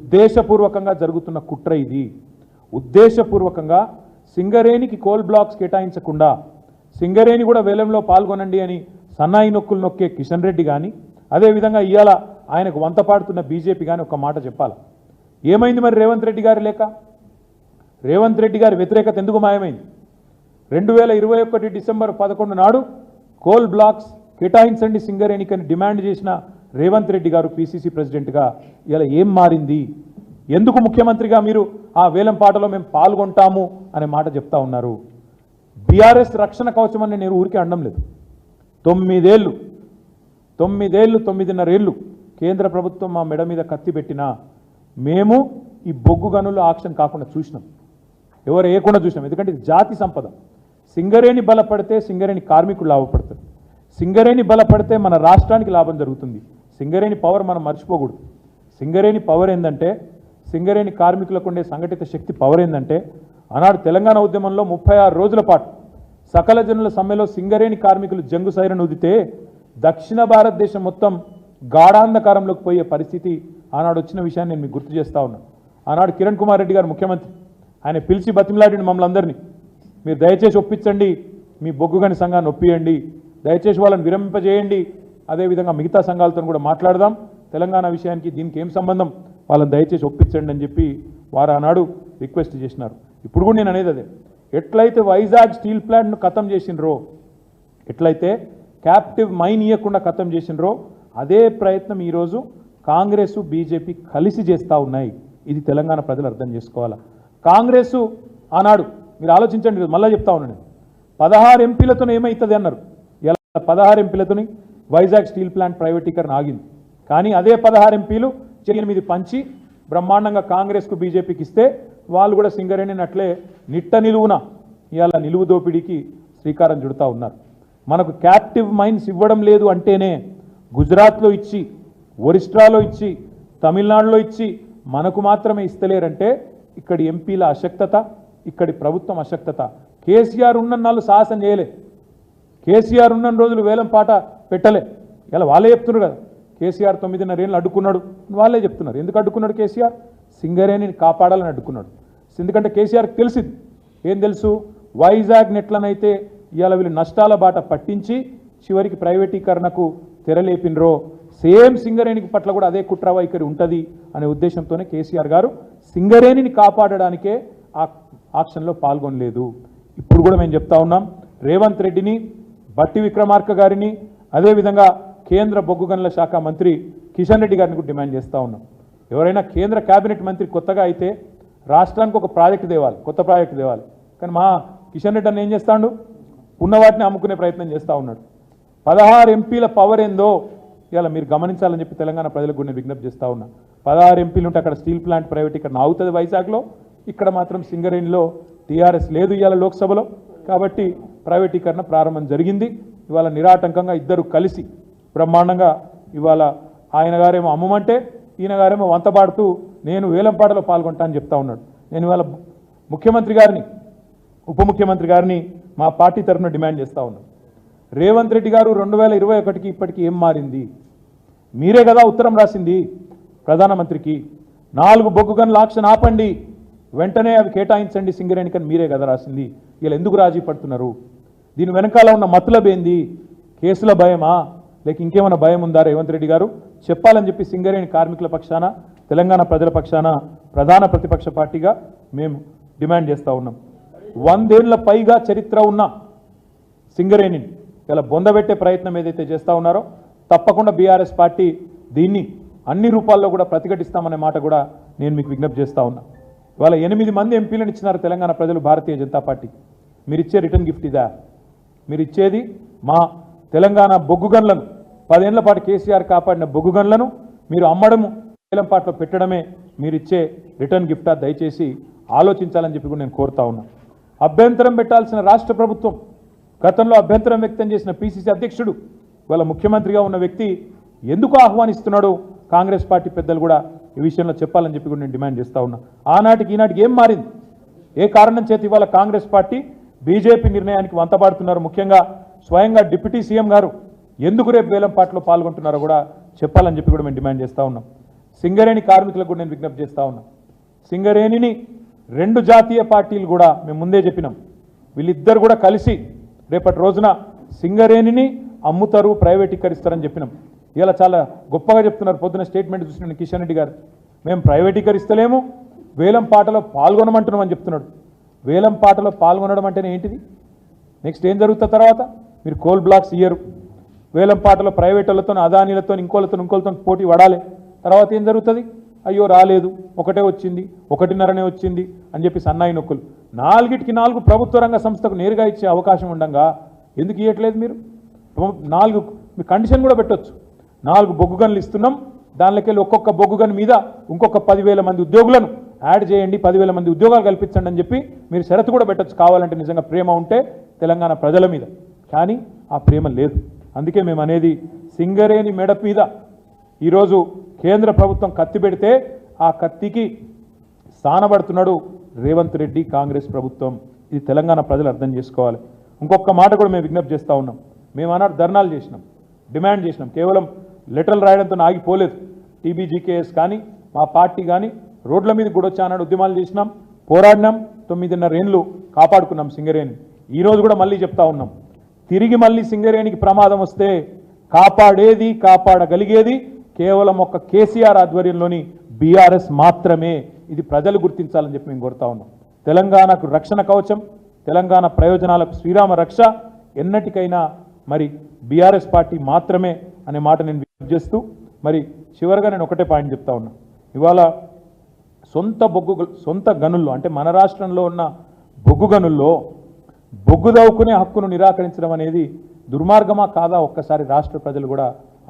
ఉద్దేశపూర్వకంగా జరుగుతున్న కుట్ర ఇది. ఉద్దేశపూర్వకంగా సింగరేణికి కోల్ బ్లాక్స్ కేటాయించకుండా సింగరేణి కూడా వేలంలో పాల్గొనండి అని సన్నాయి నొక్కులు నొక్కే కిషన్ రెడ్డి కానీ, అదేవిధంగా ఇవాళ ఆయనకు వంత పాడుతున్న బీజేపీ కానీ ఒక మాట చెప్పాలి. ఏమైంది మరి రేవంత్ రెడ్డి గారి లేక? రేవంత్ రెడ్డి గారి వ్యతిరేకత ఎందుకు మాయమైంది? 2021 డిసెంబర్ 11 నాడు కోల్ బ్లాక్స్ కేటాయించండి సింగరేణికని డిమాండ్ చేసిన రేవంత్ రెడ్డి గారు పీసీసీ ప్రెసిడెంట్గా ఇలా ఏం మారింది? ఎందుకు ముఖ్యమంత్రిగా మీరు ఆ వేలం పాటలో మేము పాల్గొంటాము అనే మాట చెప్తా ఉన్నారు? బీఆర్ఎస్ రక్షణ కవచం అని నేను ఊరికే అనడం లేదు. 9 ఏళ్ళు 9.5 ఏళ్ళు కేంద్ర ప్రభుత్వం మా మెడ మీద కత్తి పెట్టినా మేము ఈ బొగ్గు గనులు ఆక్షన్ కాకుండా చూసినాం. ఎవరు వేయకుండా చూసినాం. ఎందుకంటే ఇది జాతి సంపద. సింగరేణి బలపడితే సింగరేణి కార్మికులు లాభపడతారు. సింగరేణి బలపడితే మన రాష్ట్రానికి లాభం జరుగుతుంది. సింగరేణి పవర్ మనం మర్చిపోకూడదు. సింగరేణి పవర్ ఏంటంటే, సింగరేణి కార్మికులకు ఉండే సంఘటిత శక్తి పవర్ ఏంటంటే, ఆనాడు తెలంగాణ ఉద్యమంలో 36 రోజుల పాటు సకల జనుల సమ్మెలో సింగరేణి కార్మికులు జంగు సైరను ఊదితే దక్షిణ భారతదేశం మొత్తం గాఢాంధకారంలోకి పోయే పరిస్థితి ఆనాడు వచ్చిన విషయాన్ని నేను మీకు గుర్తు చేస్తా ఉన్నాను. ఆనాడు కిరణ్ కుమార్ రెడ్డి గారు ముఖ్యమంత్రి, ఆయన పిలిచి బతిమలాడిన మమ్మల్ని అందరినీ, మీరు దయచేసి ఒప్పించండి, మీ బొగ్గుగని సంఘాన్ని ఒప్పియండి, దయచేసి వాళ్ళని విరమింపజేయండి, అదేవిధంగా మిగతా సంఘాలతో కూడా మాట్లాడదాం, తెలంగాణ విషయానికి దీనికి ఏం సంబంధం, వాళ్ళని దయచేసి ఒప్పించండి అని చెప్పి వారు ఆనాడు రిక్వెస్ట్ చేసినారు. ఇప్పుడు కూడా నేను అనేది అదే, ఎట్లయితే వైజాగ్ స్టీల్ ప్లాంట్ను ఖతం చేసినరో, ఎట్లయితే క్యాప్టివ్ మైన్ ఇవ్వకుండా ఖతం చేసినరో, అదే ప్రయత్నం ఈరోజు కాంగ్రెస్ బీజేపీ కలిసి చేస్తూ ఉన్నాయి. ఇది తెలంగాణ ప్రజలు అర్థం చేసుకోవాలా. కాంగ్రెస్ ఆనాడు మీరు ఆలోచించండి, మళ్ళీ చెప్తా ఉన్నాను, 16 ఎంపీలతో ఏమవుతుంది అన్నారు. ఇలా 16 ఎంపీలతోని వైజాగ్ స్టీల్ ప్లాంట్ ప్రైవేటీకరణ ఆగింది. కానీ అదే 16 ఎంపీలు 8 పంచి బ్రహ్మాండంగా కాంగ్రెస్కు బీజేపీకి ఇస్తే వాళ్ళు కూడా సింగరేణిని అట్లే నిట్ట నిలువున ఇవాళ నిలువు దోపిడీకి శ్రీకారం చుడుతూ ఉన్నారు. మనకు క్యాప్టివ్ మైన్స్ ఇవ్వడం లేదు అంటేనే గుజరాత్లో ఇచ్చి, ఒరిస్ట్రాలో ఇచ్చి, తమిళనాడులో ఇచ్చి మనకు మాత్రమే ఇస్తలేరంటే ఇక్కడి ఎంపీల అశక్తత, ఇక్కడి ప్రభుత్వం అశక్తత. కేసీఆర్ ఉన్న నాళ్ళు సాహసం చేయలే, కేసీఆర్ ఉన్న రోజులు వేలం పాట పెట్టలే. ఇలా వాళ్ళే చెప్తున్నారు కదా, కేసీఆర్ 9.5 ఏళ్ళు అడ్డుకున్నాడు, వాళ్ళే చెప్తున్నారు. ఎందుకు అడ్డుకున్నాడు కేసీఆర్? సింగరేణిని కాపాడాలని అడ్డుకున్నాడు. ఎందుకంటే కేసీఆర్కి తెలిసింది, ఏం తెలుసు, వైజాగ్ నెట్లనైతే ఇవాళ వీళ్ళు నష్టాల బాట పట్టించి చివరికి ప్రైవేటీకరణకు తెరలేపినరో, సేమ్ సింగరేణికి పట్ల కూడా అదే కుట్ర వైఖరి ఉంటుంది అనే ఉద్దేశంతోనే కేసీఆర్ గారు సింగరేణిని కాపాడడానికే ఆ ఆక్షన్లో పాల్గొనలేదు. ఇప్పుడు కూడా మేము చెప్తా ఉన్నాం, రేవంత్ రెడ్డిని, బట్టి విక్రమార్క గారిని, అదేవిధంగా కేంద్ర బొగ్గు గనుల శాఖ మంత్రి కిషన్ రెడ్డి గారిని కూడా డిమాండ్ చేస్తూ ఉన్నాం. ఎవరైనా కేంద్ర కేబినెట్ మంత్రి కొత్తగా అయితే రాష్ట్రానికి ఒక ప్రాజెక్టు తేవాలి, కొత్త ప్రాజెక్టు తేవాలి. కానీ మా కిషన్ రెడ్డి అన్న ఏం చేస్తాడు, ఉన్న వాటిని అమ్ముకునే ప్రయత్నం చేస్తూ ఉన్నాడు. 16 ఎంపీల పవర్ ఏందో ఇలా మీరు గమనించాలని చెప్పి తెలంగాణ ప్రజలకు కూడా నేను విజ్ఞప్తి చేస్తూ ఉన్నా. 16 ఎంపీలు ఉంటే అక్కడ స్టీల్ ప్లాంట్ ప్రైవేటీకరణ అవుతుంది వైజాగ్లో, ఇక్కడ మాత్రం సింగరేణిలో టీఆర్ఎస్ లేదు ఇవాళ లోక్సభలో, కాబట్టి ప్రైవేటీకరణ ప్రారంభం జరిగింది. ఇవాళ నిరాటంకంగా ఇద్దరు కలిసి బ్రహ్మాండంగా ఇవాళ ఆయన గారేమో అమ్మమంటే ఈయన గారేమో వంతపాడుతూ నేను వేలంపాటలో పాల్గొంటా అని చెప్తా ఉన్నాడు. నేను ఇవాళ ముఖ్యమంత్రి గారిని, ఉప ముఖ్యమంత్రి గారిని మా పార్టీ తరఫున డిమాండ్ చేస్తూ ఉన్నాను. రేవంత్ రెడ్డి గారు 2021కి ఇప్పటికీ ఏం మారింది? మీరే కదా ఉత్తరం రాసింది ప్రధానమంత్రికి, 4 బొగ్గు గనుల ఆక్షన్ ఆపండి, వెంటనే అవి కేటాయించండి సింగరేణికని మీరే కదా రాసింది. ఇలా ఎందుకు రాజీ పడుతున్నారు? దీని వెనకాల ఉన్న మతలబ్ ఏంది? కేసుల భయమా, లేక ఇంకేమైనా భయం ఉందా? రేవంత్ రెడ్డి గారు చెప్పాలని చెప్పి సింగరేణి కార్మికుల పక్షాన, తెలంగాణ ప్రజల పక్షాన ప్రధాన ప్రతిపక్ష పార్టీగా మేము డిమాండ్ చేస్తూ ఉన్నాం. 100 ఏళ్ల పైగా చరిత్ర ఉన్న సింగరేణిని ఇలా బొందబెట్టే ప్రయత్నం ఏదైతే చేస్తూ ఉన్నారో తప్పకుండా బీఆర్ఎస్ పార్టీ దీన్ని అన్ని రూపాల్లో కూడా ప్రతిఘటిస్తామనే మాట కూడా నేను మీకు విజ్ఞప్తి చేస్తూ ఉన్నా. ఇవాళ 8 మంది ఎంపీలను ఇచ్చినారు తెలంగాణ ప్రజలు భారతీయ జనతా పార్టీ. మీరు ఇచ్చే రిటర్న్ గిఫ్ట్ ఇదా? మీరు ఇచ్చేది మా తెలంగాణ బొగ్గు గన్లను, 10 ఏళ్ల పాటు కేసీఆర్ కాపాడిన బొగ్గు గన్లను మీరు అమ్మడము, వేలంపాట్లో పెట్టడమే మీరు ఇచ్చే రిటర్న్ గిఫ్టా? దయచేసి ఆలోచించాలని చెప్పి కూడా నేను కోరుతా ఉన్నా. అభ్యంతరం పెట్టాల్సిన రాష్ట్ర ప్రభుత్వం, గతంలో అభ్యంతరం వ్యక్తం చేసిన పీసీసీ అధ్యక్షుడు, ఇవాళ ముఖ్యమంత్రిగా ఉన్న వ్యక్తి ఎందుకు ఆహ్వానిస్తున్నాడు? కాంగ్రెస్ పార్టీ పెద్దలు కూడా ఈ విషయంలో చెప్పాలని చెప్పి కూడా నేను డిమాండ్ చేస్తూ ఉన్నా. ఆనాటికి ఈనాటికి ఏం మారింది? ఏ కారణం చేతి ఇవాళ కాంగ్రెస్ పార్టీ బీజేపీ నిర్ణయానికి వంతపాడుతున్నారు? ముఖ్యంగా స్వయంగా డిప్యూటీ సీఎం గారు ఎందుకు రేపు వేలంపాట్లో పాల్గొంటున్నారో కూడా చెప్పాలని చెప్పి కూడా మేము డిమాండ్ చేస్తూ ఉన్నాం. సింగరేణి కార్మికులకు కూడా నేను విజ్ఞప్తి చేస్తా ఉన్నా. సింగరేణిని రెండు జాతీయ పార్టీలు కూడా మేము ముందే చెప్పినాం, వీళ్ళిద్దరు కూడా కలిసి రేపటి రోజున సింగరేణిని అమ్ముతారు, ప్రైవేటీకరిస్తారని చెప్పినాం. ఇలా చాలా గొప్పగా చెప్తున్నారు. పొద్దున స్టేట్మెంట్ చూసిన కిషన్ రెడ్డి గారు, మేము ప్రైవేటీకరిస్తలేము, వేలం పాటలో పాల్గొనమంటున్నామని చెప్తున్నాడు. వేలం పాటలో పాల్గొనడం అంటేనే ఏంటిది? నెక్స్ట్ ఏం జరుగుతుంది? తర్వాత మీరు కోల్ బ్లాక్స్ ఇయ్యరు, వేలం పాటలో ప్రైవేట్ వాళ్ళతో, అదానీలతో, ఇంకోళ్ళతో పోటీ పడాలి. తర్వాత ఏం జరుగుతుంది? అయ్యో రాలేదు, ఒకటే వచ్చింది, 1.5 వచ్చింది అని చెప్పి సన్నాయి నొక్కులు. 4కి 4 ప్రభుత్వ రంగ సంస్థకు నేరుగా ఇచ్చే అవకాశం ఉండగా ఎందుకు ఇవ్వట్లేదు మీరు? 4 మీ కండిషన్ కూడా పెట్టొచ్చు. 4 బొగ్గు గనులు ఇస్తున్నాం, దానిలోకెళ్ళి ఒక్కొక్క బొగ్గు గన్ మీద ఇంకొక 10,000 మంది ఉద్యోగులను యాడ్ చేయండి, 10,000 మంది ఉద్యోగాలు కల్పించండి అని చెప్పి మీరు షరతు కూడా పెట్టొచ్చు కావాలంటే, నిజంగా ప్రేమ ఉంటే తెలంగాణ ప్రజల మీద. కానీ ఆ ప్రేమ లేదు. అందుకే మేము అనేది, సింగరేణి మెడ మీద ఈరోజు కేంద్ర ప్రభుత్వం కత్తి పెడితే ఆ కత్తికి స్థానపడుతున్నాడు రేవంత్ రెడ్డి, కాంగ్రెస్ ప్రభుత్వం. ఇది తెలంగాణ ప్రజలు అర్థం చేసుకోవాలి. ఇంకొక మాట కూడా మేము విజ్ఞప్తి చేస్తూ ఉన్నాం. మేము అన్నాడు ధర్నాలు చేసినాం, డిమాండ్ చేసినాం, కేవలం లెటర్లు రాయడంతో ఆగిపోలేదు. టీబీజీకేఎస్ కానీ మా పార్టీ కానీ రోడ్ల మీద కూడా వచ్చి అన్నాడు, ఉద్యమాలు చేసినాం, పోరాడినాం, 9.5 ఏళ్ళు కాపాడుకున్నాం సింగరేణి. ఈరోజు కూడా మళ్ళీ చెప్తా ఉన్నాం, తిరిగి మళ్ళీ సింగరేణికి ప్రమాదం వస్తే కాపాడేది, కాపాడగలిగేది కేవలం ఒక్క కేసీఆర్ ఆధ్వర్యంలోని బీఆర్ఎస్ మాత్రమే. ఇది ప్రజలు గుర్తించాలని చెప్పి మేము కోరుతా ఉన్నాం. తెలంగాణకు రక్షణ కవచం, తెలంగాణ ప్రయోజనాలకు శ్రీరామ రక్ష ఎన్నటికైనా మరి బీఆర్ఎస్ పార్టీ మాత్రమే అనే మాట నేను విజ్ఞప్తి చేస్తూ, మరి చివరిగా నేను ఒకటే పాయింట్ చెప్తా ఉన్నా. ఇవాళ సొంత గనుల్లో, అంటే మన రాష్ట్రంలో ఉన్న బొగ్గు గనుల్లో బొగ్గు దవ్వుకునే హక్కును నిరాకరించడం అనేది దుర్మార్గమా కాదా ఒక్కసారి రాష్ట్ర ప్రజలు కూడా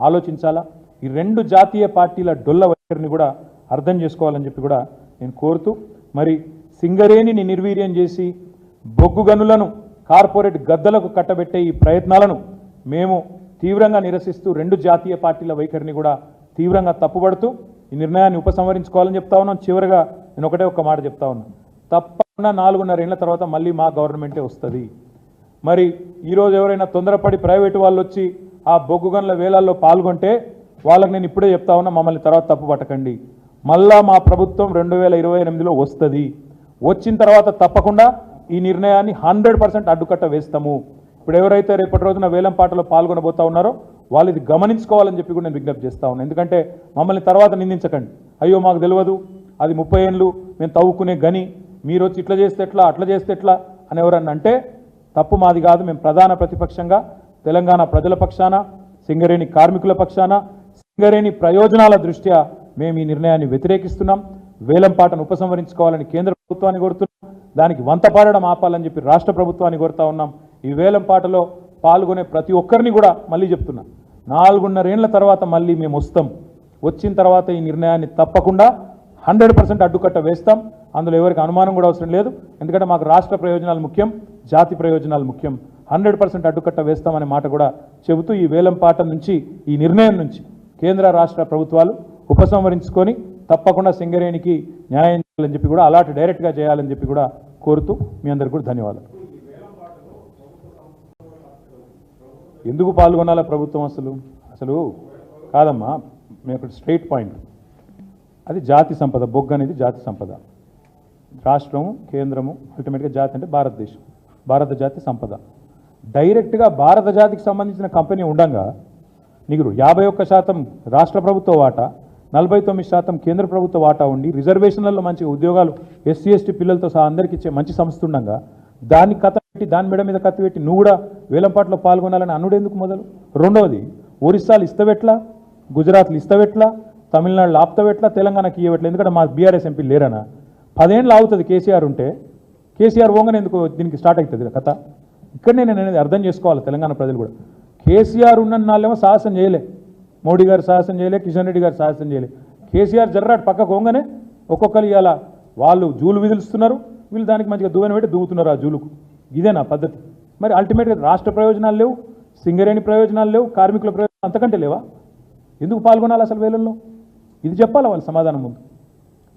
ఆలోచించాలా. ఈ 2 జాతీయ పార్టీల డొల్ల వైఖరిని కూడా అర్థం చేసుకోవాలని చెప్పి కూడా నేను కోరుతూ, మరి సింగరేణిని నిర్వీర్యం చేసి బొగ్గు గనులను కార్పొరేట్ గద్దలకు కట్టబెట్టే ఈ ప్రయత్నాలను మేము తీవ్రంగా నిరసిస్తూ 2 జాతీయ పార్టీల వైఖరిని కూడా తీవ్రంగా తప్పుపడుతూ ఈ నిర్ణయాన్ని ఉపసంహరించుకోవాలని చెప్తా ఉన్నాం. చివరిగా నేను ఒక్క మాట చెప్తా ఉన్నాను, తప్పకుండా 4.5 ఏళ్ల తర్వాత మళ్ళీ మా గవర్నమెంటే వస్తుంది. మరి ఈరోజు ఎవరైనా తొందరపడి ప్రైవేటు వాళ్ళు వచ్చి ఆ బొగ్గు గనుల వేలాల్లో పాల్గొంటే వాళ్ళకి నేను ఇప్పుడే చెప్తా ఉన్నా, మమ్మల్ని తర్వాత తప్పు పట్టకండి. మళ్ళా మా ప్రభుత్వం 2028లో వస్తుంది. వచ్చిన తర్వాత తప్పకుండా ఈ నిర్ణయాన్ని 100% అడ్డుకట్ట వేస్తాము. ఇప్పుడు ఎవరైతే రేపటి రోజున వేలం పాటలో పాల్గొనబోతా ఉన్నారో వాళ్ళు ఇది గమనించుకోవాలని చెప్పి కూడా నేను విజ్ఞప్తి చేస్తా ఉన్నాను. ఎందుకంటే మమ్మల్ని తర్వాత నిందించకండి, అయ్యో మాకు తెలియదు, అది 30 ఏళ్ళు మేము తవ్వుకునే గని, మీరు వచ్చి ఇట్లా చేస్తే ఎట్లా, అట్లా చేస్తే ఎట్లా అని ఎవరన్నా అంటే తప్పు మాది కాదు. మేము ప్రధాన ప్రతిపక్షంగా తెలంగాణ ప్రజల పక్షాన, సింగరేణి కార్మికుల పక్షాన, సింగరేణి ప్రయోజనాల దృష్ట్యా మేము ఈ నిర్ణయాన్ని వ్యతిరేకిస్తున్నాం. వేలం పాటను ఉపసంహరించుకోవాలని కేంద్ర ప్రభుత్వాన్ని కోరుతున్నాం, దానికి వంతపాడడం ఆపాలని చెప్పి రాష్ట్ర ప్రభుత్వాన్ని కోరుతా ఉన్నాం. ఈ వేలం పాటలో పాల్గొనే ప్రతి ఒక్కరిని కూడా మళ్ళీ చెప్తున్నా, 4.5 ఏళ్ల తర్వాత మళ్ళీ మేము వస్తాం. వచ్చిన తర్వాత ఈ నిర్ణయాన్ని తప్పకుండా 100% అడ్డుకట్ట వేస్తాం. అందులో ఎవరికి అనుమానం కూడా అవసరం లేదు. ఎందుకంటే మాకు రాష్ట్ర ప్రయోజనాలు ముఖ్యం, జాతి ప్రయోజనాలు ముఖ్యం. 100% అడ్డుకట్ట వేస్తామనే మాట కూడా చెబుతూ, ఈ వేలం పాట నుంచి, ఈ నిర్ణయం నుంచి కేంద్ర రాష్ట్ర ప్రభుత్వాలు ఉపసంహరించుకొని తప్పకుండా సింగరేణికి న్యాయం చేయాలని చెప్పి కూడా, అలాట్ డైరెక్ట్గా చేయాలని చెప్పి కూడా కోరుతూ మీ అందరికీ కూడా ధన్యవాదాలు. ఎందుకు పాల్గొనాలా ప్రభుత్వం? అసలు కాదమ్మా, మేము స్ట్రైట్ పాయింట్, అది జాతి సంపద. బొగ్గు అనేది జాతి సంపద. రాష్ట్రము, కేంద్రము, అల్టిమేట్గా జాతి అంటే భారతదేశం, భారత జాతి సంపద. డైరెక్ట్గా భారత జాతికి సంబంధించిన కంపెనీ ఉండగా నీకు 51% రాష్ట్ర ప్రభుత్వ వాటా, 49% కేంద్ర ప్రభుత్వ వాటా ఉండి, రిజర్వేషన్లలో మంచి ఉద్యోగాలు ఎస్సీ ఎస్టీ పిల్లలతో సహా అందరికీ ఇచ్చే మంచి సంస్థ ఉండగా దాన్ని కథ పెట్టి, దాని మెడ మీద కత్తి పెట్టి నువ్వు కూడా వేలంపాట్లో పాల్గొనాలని అనుడేందుకు మొదలు? రెండవది, ఒరిస్సాలు ఇస్తవెట్లా, గుజరాత్లు ఇస్తవెట్లా, తమిళనాడులో ఆప్తవెట్లా, తెలంగాణకి ఇవ్వట్లేదు. ఎందుకంటే మా బీఆర్ఎస్ ఎంపీ లేరనా? 10 ఏళ్ళు ఆగుతుంది కేసీఆర్ ఉంటే. కేసీఆర్ పోగానే ఎందుకు దీనికి స్టార్ట్ అవుతుంది కథ? ఇక్కడనే నేను అనేది అర్థం చేసుకోవాలి తెలంగాణ ప్రజలు కూడా. కేసీఆర్ ఉన్న నాళ్ళేమో సాహసం చేయలే, మోడీ గారు సాహసం చేయలే, కిషన్ రెడ్డి గారు సాహసం చేయలే. కేసీఆర్ జర్రాట్ పక్కకు పోగానే ఒక్కొక్కరు ఇవాళ వాళ్ళు జూలు విధులుస్తున్నారు, వీళ్ళు దానికి మంచిగా దువ్వెన పెట్టి దువ్వుతున్నారు ఆ జూలుకు. ఇదేనా పద్ధతి? మరి అల్టిమేట్గా రాష్ట్ర ప్రయోజనాలు లేవు, సింగరేణి ప్రయోజనాలు లేవు, కార్మికుల ప్రయోజనాలు అంతకంటే లేవా? ఎందుకు పాల్గొనాలి అసలు వేలంలో? ఇది చెప్పాలి వాళ్ళు సమాధానం ముందు.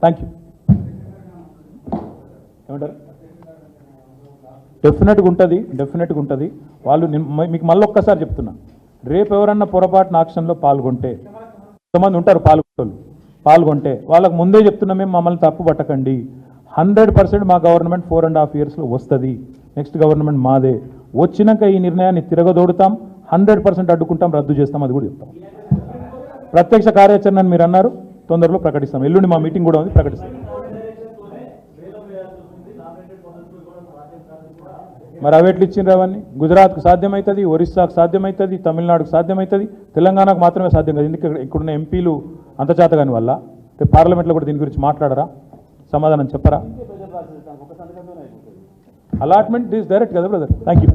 Thank you. ఏమంటారు? డెఫినెట్గా ఉంటుంది. వాళ్ళు మీకు మళ్ళీ ఒక్కసారి చెప్తున్నా, రేపు ఎవరన్నా పొరపాటున ఆక్షన్లో పాల్గొంటే, కొంతమంది ఉంటారు పాల్గొంటోళ్ళు, పాల్గొంటే వాళ్ళకు ముందే చెప్తున్నాం, మేము మమ్మల్ని తప్పు పట్టకండి, 100% మా గవర్నమెంట్ 4.5 yearsలో వస్తుంది, నెక్స్ట్ గవర్నమెంట్ మాదే, వచ్చినాక ఈ నిర్ణయాన్ని తిరగదోడుతాం, 100% అడ్డుకుంటాం, రద్దు చేస్తాం, అది కూడా చెప్తాం. ప్రత్యక్ష కార్యాచరణ అని మీరు అన్నారు, తొందరలో ప్రకటిస్తాం. ఎల్లుండి మా మీటింగ్ కూడా ఉంది, ప్రకటిస్తాం. మరి అవేట్లు ఇచ్చిండ్రు అవన్నీ? గుజరాత్కు సాధ్యమవుతుంది, ఒరిస్సాకు సాధ్యమవుతుంది, తమిళనాడుకు సాధ్యమవుతుంది, తెలంగాణకు మాత్రమే సాధ్యం కాదు. ఎందుకంటే ఇక్కడున్న ఎంపీలు అంతచేతగాని వల్ల పార్లమెంట్లో కూడా దీని గురించి మాట్లాడరా, సమాధానం చెప్పరా? అలాట్మెంట్ ఈజ్ డైరెక్ట్ కదా బ్రదర్. Thank you.